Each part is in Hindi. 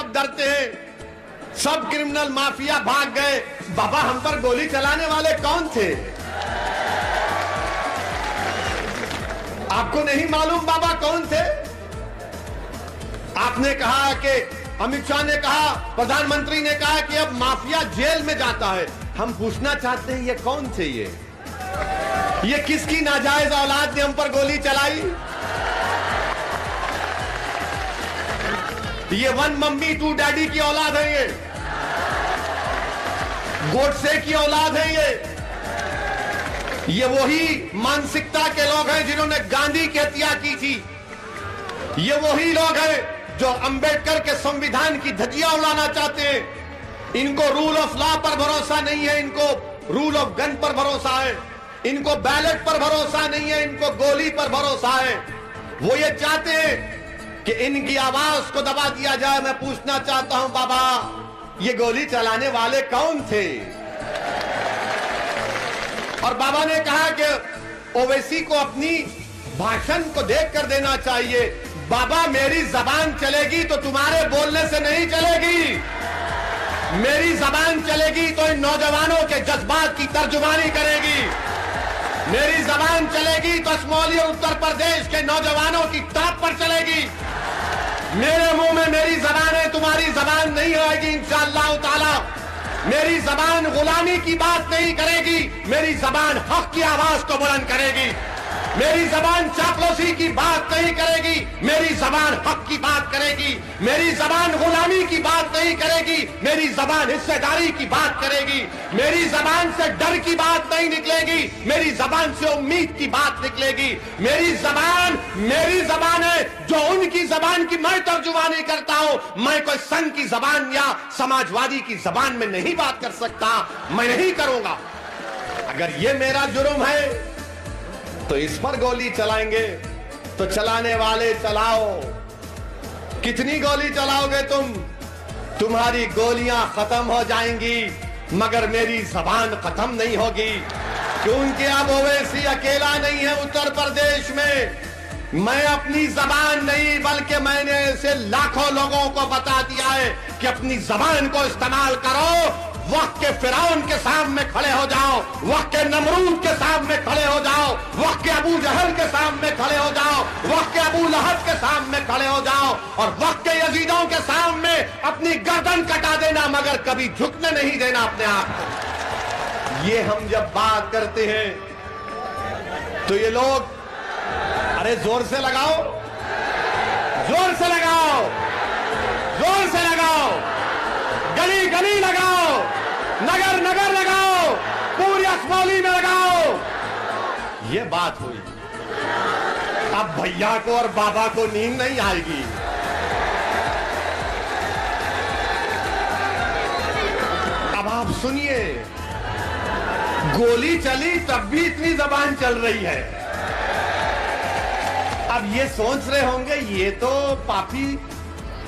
सब डरते हैं, सब क्रिमिनल माफिया भाग गए। बाबा हम पर गोली चलाने वाले कौन थे? आपको नहीं मालूम बाबा कौन थे? आपने कहा कि अमित शाह ने कहा, प्रधानमंत्री ने कहा कि अब माफिया जेल में जाता है। हम पूछना चाहते हैं ये कौन थे? ये किसकी नाजायज औलाद ने हम पर गोली चलाई? ये वन मम्मी टू डैडी की औलाद है, ये गोडसे की औलाद है, ये वही मानसिकता के लोग हैं जिन्होंने गांधी की हत्या की थी। ये वही लोग हैं जो अंबेडकर के संविधान की धज्जियां उड़ाना चाहते हैं। इनको रूल ऑफ लॉ पर भरोसा नहीं है, इनको रूल ऑफ गन पर भरोसा है, इनको बैलेट पर भरोसा नहीं है, इनको गोली पर भरोसा है। वो ये चाहते हैं कि इनकी आवाज को दबा दिया जाए। मैं पूछना चाहता हूं बाबा, ये गोली चलाने वाले कौन थे? और बाबा ने कहा कि ओवैसी को अपनी भाषण को देख कर देना चाहिए। बाबा मेरी जबान चलेगी तो तुम्हारे बोलने से नहीं चलेगी। मेरी जबान चलेगी तो इन नौजवानों के जज्बात की तर्जुमानी करेगी। मेरी जबान चलेगी तो असमौली और उत्तर प्रदेश के नौजवानों की टाप पर चलेगी। मेरे मुंह में मेरी जबान है, तुम्हारी जबान नहीं आएगी इंशाअल्लाह ताला। मेरी जबान गुलामी की बात नहीं करेगी, मेरी जबान हक की आवाज को बुलंद करेगी। मेरी जबान चापलूसी की बात नहीं करेगी, मेरी जबान हक की बात करेगी। मेरी जबान गुलामी की बात नहीं करेगी, मेरी जबान हिस्सेदारी की बात करेगी। मेरी जबान से डर की बात नहीं निकलेगी, मेरी जबान से उम्मीद की बात निकलेगी। मेरी जबान है जो उनकी जबान की मैं तर्जुमानी करता हूं। मैं कोई संघ की जबान या समाजवादी की जबान में नहीं बात कर सकता, मैं नहीं करूंगा। अगर ये मेरा जुर्म है तो इस पर गोली चलाएंगे तो चलाने वाले चलाओ। कितनी गोली चलाओगे तुम? तुम्हारी गोलियां खत्म हो जाएंगी मगर मेरी जबान खत्म नहीं होगी। क्योंकि अब ओवैसी अकेला नहीं है उत्तर प्रदेश में। मैं अपनी जबान नहीं बल्कि मैंने ऐसे लाखों लोगों को बता दिया है कि अपनी जबान को इस्तेमाल करो। वक्त के फिरौन के सामने खड़े हो जाओ, वक्त के नमरूद के सामने खड़े हो जाओ, वक्त के अबू जहल के सामने खड़े हो जाओ, वक्त के अबू लहब के सामने खड़े हो जाओ और वक्त के यजीदों के सामने अपनी गर्दन कटा देना मगर कभी झुकने नहीं देना अपने आप को। ये हम जब बात करते हैं तो ये लोग, अरे जोर से लगाओ, जोर से लगाओ, जोर से लगाओ, गली गली लगाओ, नगर नगर लगाओ, पूरी असमौली में लगाओ। ये बात हुई। अब भैया को और बाबा को नींद नहीं आएगी। अब आप सुनिए, गोली चली तब भी इतनी जबान चल रही है। अब ये सोच रहे होंगे ये तो पापी,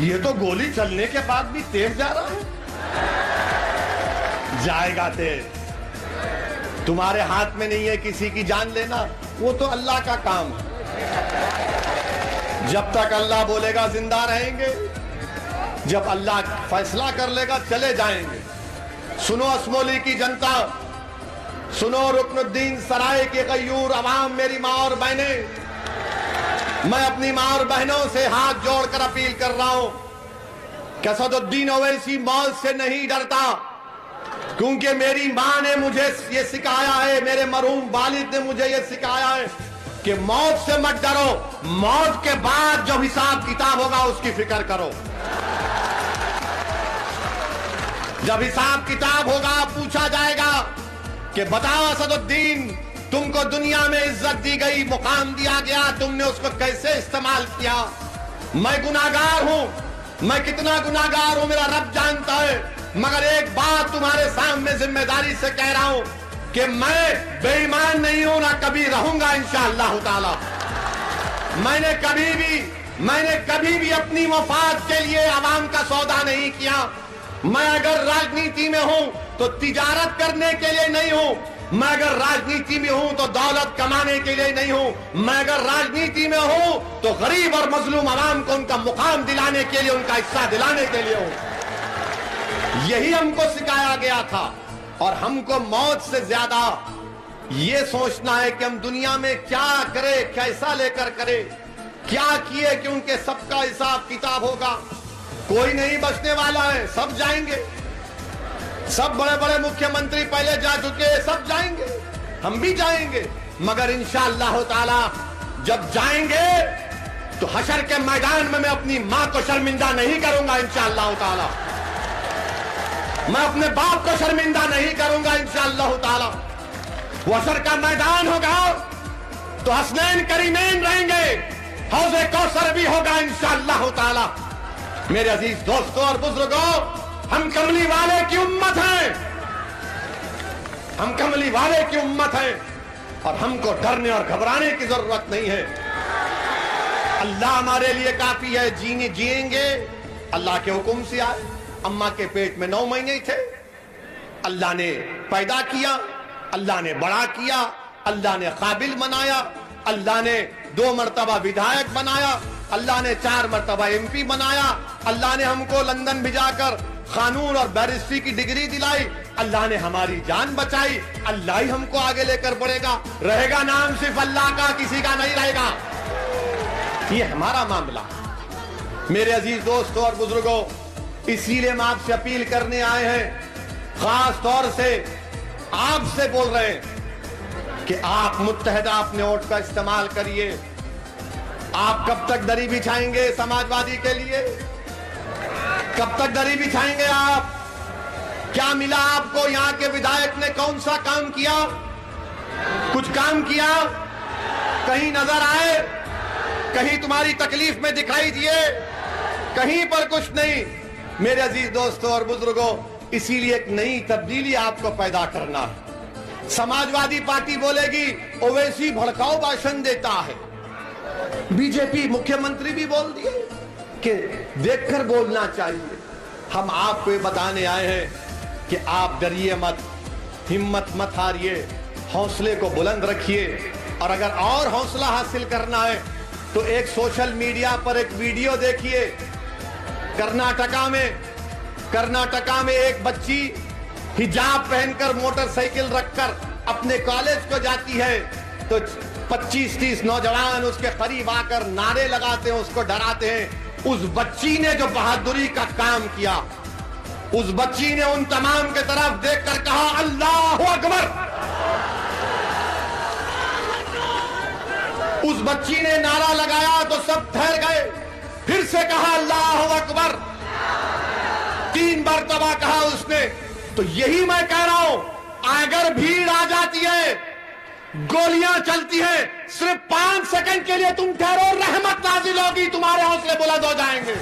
ये तो गोली चलने के बाद भी तेज जा रहा है। जाएगा तेज, तुम्हारे हाथ में नहीं है किसी की जान लेना, वो तो अल्लाह का काम है। जब तक अल्लाह बोलेगा जिंदा रहेंगे, जब अल्लाह फैसला कर लेगा चले जाएंगे। सुनो असमौली की जनता, सुनो रुकनुद्दीन सराय के गयूर अवाम, मेरी माँ और बहनें, मैं अपनी माँ और बहनों से हाथ जोड़कर अपील कर रहा हूं कि असदुद्दीन ओवैसी मौत से नहीं डरता। क्योंकि मेरी माँ ने मुझे ये सिखाया है, मेरे मरहूम वालिद ने मुझे ये सिखाया है कि मौत से मत डरो, मौत के बाद जो हिसाब किताब होगा उसकी फिक्र करो। जब हिसाब किताब होगा पूछा जाएगा कि बताओ असदुद्दीन, तुमको दुनिया में इज्जत दी गई, मुकाम दिया गया, तुमने उसको कैसे इस्तेमाल किया? मैं गुनाहगार हूं, मैं कितना गुनाहगार हूं मेरा रब जानता है, मगर एक बात तुम्हारे सामने जिम्मेदारी से कह रहा हूं कि मैं बेईमान नहीं हूं, ना कभी रहूंगा इंशाअल्लाह ताला। मैंने कभी भी अपनी मफाद के लिए आवाम का सौदा नहीं किया। मैं अगर राजनीति में हूं तो तिजारत करने के लिए नहीं हूं, मैं अगर राजनीति में हूं तो दौलत कमाने के लिए नहीं हूं। मैं अगर राजनीति में हूं तो गरीब और मजलूम आवाम को उनका मुकाम दिलाने के लिए, उनका हिस्सा दिलाने के लिए हूं। यही हमको सिखाया गया था। और हमको मौत से ज्यादा ये सोचना है कि हम दुनिया में क्या करें, कैसा लेकर करें, क्या किए कि उनके सबका हिसाब किताब होगा। कोई नहीं बचने वाला है, सब जाएंगे। सब बड़े बड़े मुख्यमंत्री पहले जा चुके हैं, सब जाएंगे, हम भी जाएंगे। मगर इंशाअल्लाह ताला जब जाएंगे तो हशर के मैदान में मैं अपनी मां को शर्मिंदा नहीं करूंगा इंशाअल्लाह ताला। मैं अपने बाप को शर्मिंदा नहीं करूंगा इंशाअल्लाह ताला। वो हशर का मैदान होगा तो हसनैन करीमैन रहेंगे, हौज़े कौसर भी होगा इंशाअल्लाह ताला। मेरे अजीज दोस्तों और बुजुर्गों, हम कमली वाले की उम्मत हैं, हम कमली वाले की उम्मत हैं और हमको डरने और घबराने की जरूरत नहीं है। अल्लाह हमारे लिए काफी है। जीने जिएंगे अल्लाह के हुक्म से आए। अम्मा के पेट में 9 महीने थे, अल्लाह ने पैदा किया, अल्लाह ने बड़ा किया, अल्लाह ने काबिल बनाया, अल्लाह ने 2 मरतबा विधायक बनाया, अल्लाह ने 4 मरतबा MP बनाया, अल्लाह ने हमको लंदन भिजाकर कानून और बैरिस्ट्री की डिग्री दिलाई, अल्लाह ने हमारी जान बचाई। अल्लाह ही हमको आगे लेकर बढ़ेगा। रहेगा नाम सिर्फ अल्लाह का, किसी का नहीं रहेगा। ये हमारा मामला। मेरे अजीज दोस्तों और बुजुर्गों, इसीलिए हम आपसे अपील करने आए हैं, खास तौर से आपसे बोल रहे हैं कि आप मुत्तहदा अपने वोट का इस्तेमाल करिए। आप कब तक दरी बिछाएंगे समाजवादी के लिए? कब तक दरी बिछाएंगे आप? क्या मिला आपको? यहां के विधायक ने कौन सा काम किया? कुछ काम किया? कहीं नजर आए? कहीं तुम्हारी तकलीफ में दिखाई दिए? कहीं पर कुछ नहीं। मेरे अजीज दोस्तों और बुजुर्गों, इसीलिए एक नई तब्दीली आपको पैदा करना है। समाजवादी पार्टी बोलेगी ओवैसी भड़काऊ भाषण देता है। बीजेपी मुख्यमंत्री भी बोल दिए कि देखकर बोलना चाहिए। हम आपको बताने आए हैं कि आप डरिए मत, हिम्मत मत हारिए, हौसले को बुलंद रखिए। और अगर और हौसला हासिल करना है तो एक सोशल मीडिया पर एक वीडियो देखिए। कर्नाटका में एक बच्ची हिजाब पहनकर मोटरसाइकिल रखकर अपने कॉलेज को जाती है तो 25-30 नौजवान उसके करीब आकर नारे लगाते हैं, उसको डराते हैं। उस बच्ची ने जो बहादुरी का काम किया, उस बच्ची ने उन तमाम के तरफ देखकर कहा अल्लाहु अकबर। उस बच्ची ने नारा लगाया तो सब ठहर गए। फिर से कहा अल्लाहु अकबर, 3 मरतबा कहा उसने। तो यही मैं कह रहा हूं, अगर भीड़ आ जाती है, गोलियां चलती हैं, सिर्फ 5 सेकंड के लिए तुम ठहरो, रहमत नाजिल होगी, तुम्हारे हौसले बुलंद हो जाएंगे।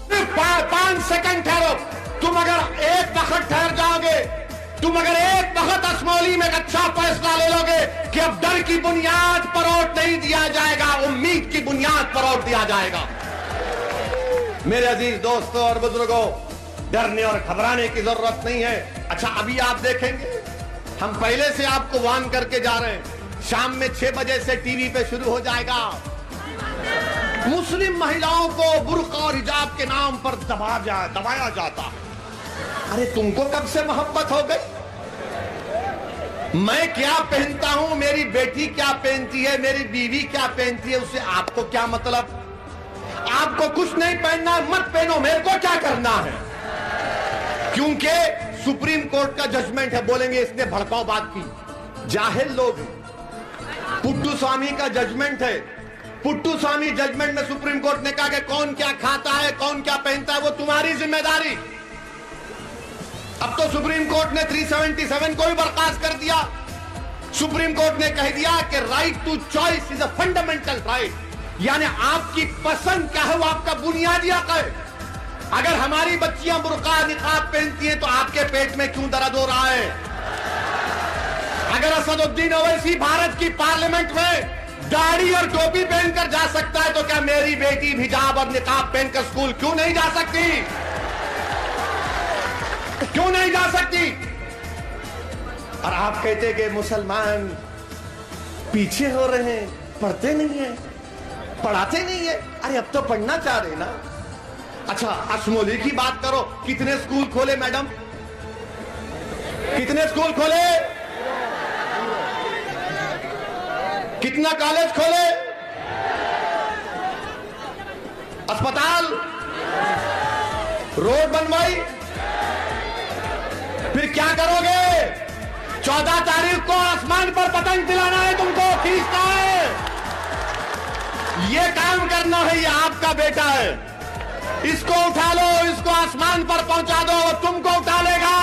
सिर्फ 5 सेकंड ठहरो। तुम अगर एक वक्त ठहर जाओगे, तुम अगर एक वक्त असमौली में एक अच्छा फैसला ले लोगे कि अब डर की बुनियाद पर वोट नहीं दिया जाएगा, उम्मीद की बुनियाद पर वोट दिया जाएगा। मेरे अजीज दोस्तों और बुजुर्गों, डरने और घबराने की जरूरत नहीं है। अच्छा, अभी आप देखेंगे, हम पहले से आपको वार्न करके जा रहे हैं, शाम में 6 बजे से टीवी पे शुरू हो जाएगा। मुस्लिम महिलाओं को बुर्का और हिजाब के नाम पर दबाया जाता है। अरे तुमको कब से मोहब्बत हो गई? मैं क्या पहनता हूं, मेरी बेटी क्या पहनती है, मेरी बीवी क्या पहनती है, उससे आपको क्या मतलब? आपको कुछ नहीं पहनना, मत पहनो, मेरे को क्या करना है? क्योंकि सुप्रीम कोर्ट का जजमेंट है। बोलेंगे इसने भड़काऊ बात की, जाहिल लोग। पुट्टू स्वामी का जजमेंट है। पुट्टू स्वामी जजमेंट में सुप्रीम कोर्ट ने कहा कि कौन क्या खाता है, कौन क्या पहनता है, वो तुम्हारी जिम्मेदारी। अब तो सुप्रीम कोर्ट ने 377 को भी बर्खास्त कर दिया। सुप्रीम कोर्ट ने कह दिया कि right to choice is a fundamental right, यानी आपकी पसंद क्या है वो आपका बुनियादी हक है। अगर हमारी बच्चियां बुर्का निकाब पहनती हैं तो आपके पेट में क्यों दर्द हो रहा है? अगर असदुद्दीन ओवैसी भारत की पार्लियामेंट में दाढ़ी और टोपी पहनकर जा सकता है तो क्या मेरी बेटी हिजाब और निकाब पहनकर स्कूल क्यों नहीं जा सकती? क्यों नहीं जा सकती? और आप कहते कि मुसलमान पीछे हो रहे हैं, पढ़ते नहीं है, पढ़ाते नहीं है। अरे अब तो पढ़ना चाह रहे ना। अच्छा अशमोली की बात करो, कितने स्कूल खोले मैडम, कितने स्कूल खोले, कितना कॉलेज खोले, अस्पताल, रोड बनवाई। फिर क्या करोगे? 14 तारीख को आसमान पर पतंग दिलाना है तुमको, खींचना है, ये काम करना है। ये आपका बेटा है, इसको उठा लो, इसको आसमान पर पहुंचा दो, तुमको उठा लेगा।